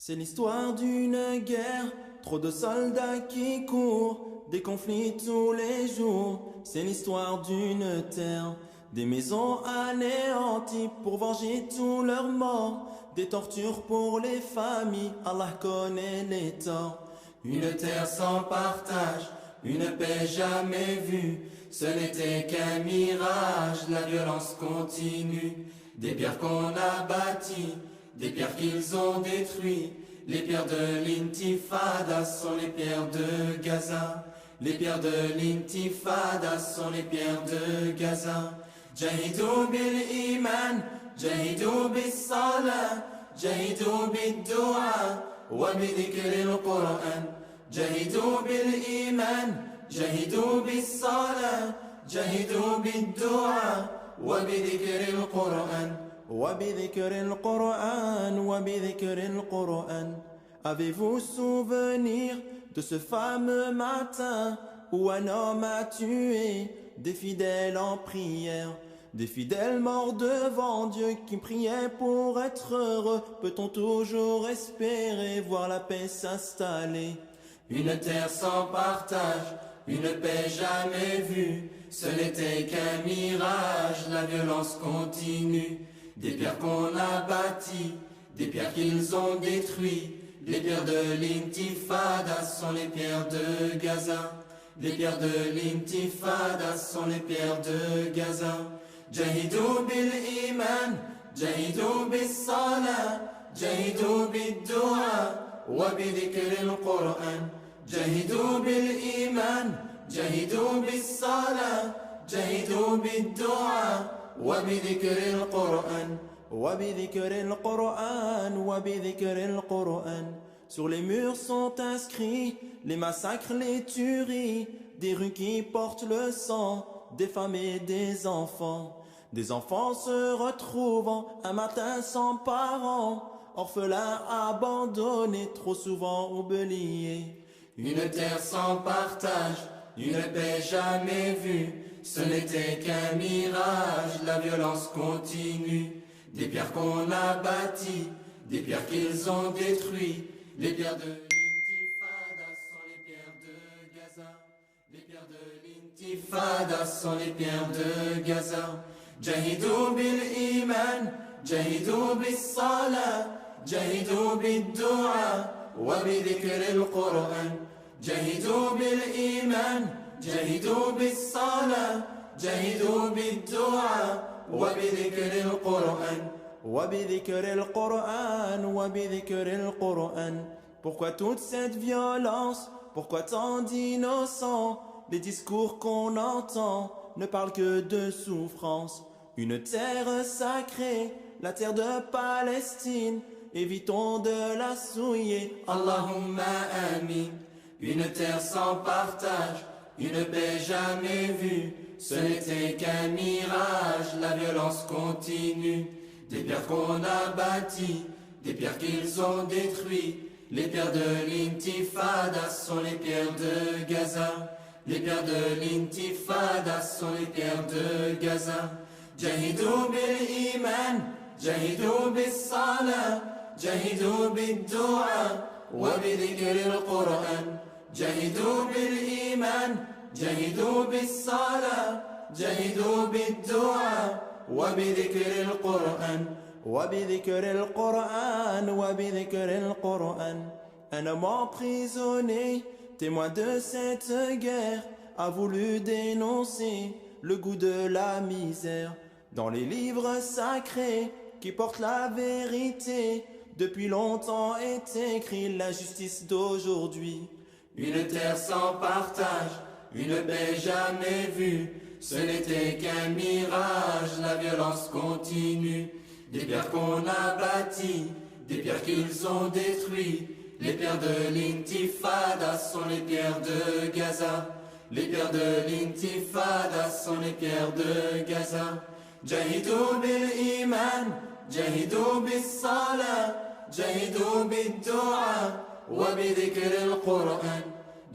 C'est l'histoire d'une guerre, trop de soldats qui courent, des conflits tous les jours. C'est l'histoire d'une terre, des maisons anéanties pour venger tous leurs morts, des tortures pour les familles, Allah connaît les torts. Une terre sans partage, une paix jamais vue, ce n'était qu'un mirage, la violence continue. Des pierres qu'on a bâties, des pierres qu'ils ont détruites. Les pierres de l'intifada sont les pierres de Gaza. Les pierres de l'intifada sont les pierres de Gaza. Jahidou bil iman, jahidou bis salah, jahidou bid dua, wa bidhikr al-Qur'an. Jahidou bil iman, jahidou bis salah, jahidou bid dua, wa bidhikr al-Qur'an. Avez-vous souvenir de ce fameux matin où un homme a tué des fidèles en prière, des fidèles morts devant Dieu qui priaient pour être heureux? Peut-on toujours espérer voir la paix s'installer? Une terre sans partage, une paix jamais vue, ce n'était qu'un mirage, la violence continue. Des pierres qu'on a bâties, des pierres qu'ils ont détruites. Les pierres de l'intifada sont les pierres de Gaza. Les pierres de l'intifada sont les pierres de Gaza. Jahidou bil iman, jahidou bis salah, jahidou bid dua, wa bidhikr al-Qur'an. Jahidou bil iman, jahidou bis salah, jahidou bid dua, وبذكر القرآن وبذكر القرآن وبذكر القرآن. Sur les murs sont inscrits les massacres, les tueries, des rues qui portent le sang des femmes et des enfants. Des enfants se retrouvant un matin sans parents, orphelins abandonnés, trop souvent oubliés. Une terre sans partage, une paix jamais vue, ce n'était qu'un mirage, la violence continue. Des pierres qu'on a bâties, des pierres qu'ils ont détruites. Les pierres de l'intifada sont les pierres de Gaza. Les pierres de l'intifada sont les pierres de Gaza. Jahidou bil iman, jahidou bis salah, jahidou bid dua, wa bidhikr al-Qur'an. Jahidou bil iman, جاهدوا بالصلاة جاهدوا بالدعاء وبذكر القرآن وبذكر القرآن وبذكر القرآن. Pourquoi toute cette violence? Pourquoi tant d'innocents? Les discours qu'on entend ne parlent que de souffrance. Une terre sacrée, la terre de Palestine, évitons de la souiller. Allahumma amin. Une terre sans partage, une paix jamais vue, ce n'était qu'un mirage, la violence continue. Des pierres qu'on a bâties, des pierres qu'ils ont détruites. Les pierres de l'intifada sont les pierres de Gaza. Les pierres de l'intifada sont les pierres de Gaza. Jahidou bil iman, jahidou bis salah, jahidou bid dua, wa bidhikr al-Qur'an. جاهدوا بالإيمان جاهدوا بالصلاة جاهدوا بالدعاء وبذكر القرآن وبذكر القرآن وبذكر القرآن. Un homme emprisonné, témoin de cette guerre, a voulu dénoncer le goût de la misère. Dans les livres sacrés qui portent la vérité, depuis longtemps est écrit la justice d'aujourd'hui. Une terre sans partage, une paix jamais vue, ce n'était qu'un mirage, la violence continue. Des pierres qu'on a bâties, des pierres qu'ils ont détruites. Les pierres de l'intifada sont les pierres de Gaza. Les pierres de l'intifada sont les pierres de Gaza. Jahidou bil iman, jahidou bis salah, jahidou bid dua, وبذكر القرآن.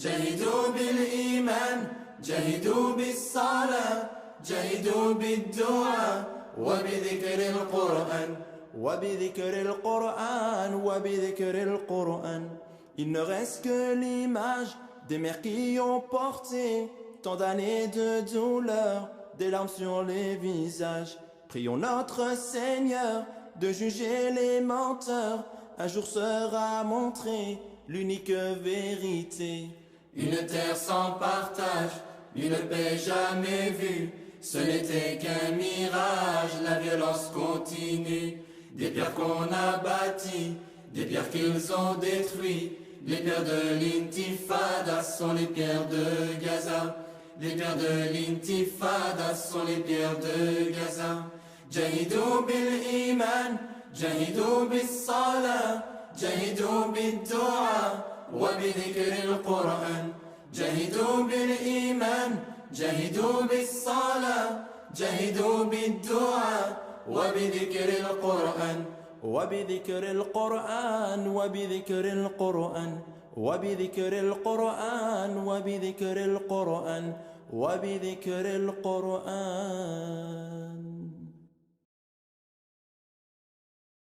جاهدوا بالإيمان جاهدوا بالصلاة جاهدوا بالدعاء وبذكر القرآن وبذكر القرآن وبذكر القرآن. Il ne reste que l'image des mères qui ont porté tant d'années de douleur, des larmes sur les visages. Prions notre Seigneur de juger les menteurs. Un jour sera montrée l'unique vérité. Une terre sans partage, une paix jamais vue. Ce n'était qu'un mirage, la violence continue. Des pierres qu'on a bâties, des pierres qu'ils ont détruites. Les pierres de l'intifada sont les pierres de Gaza. Les pierres de l'intifada sont les pierres de Gaza. Jahidou bil iman, jahidou bis salah, jahidou bid dua, wa bidhikr al-Qur'an. Jahidou bil iman, jahidou bis salah, jahidou bid dua, wa bidhikr al-Qur'an. وبذكر القرآن وبذكر القرآن وبذكر القرآن وبذكر القرآن وبذكر القرآن.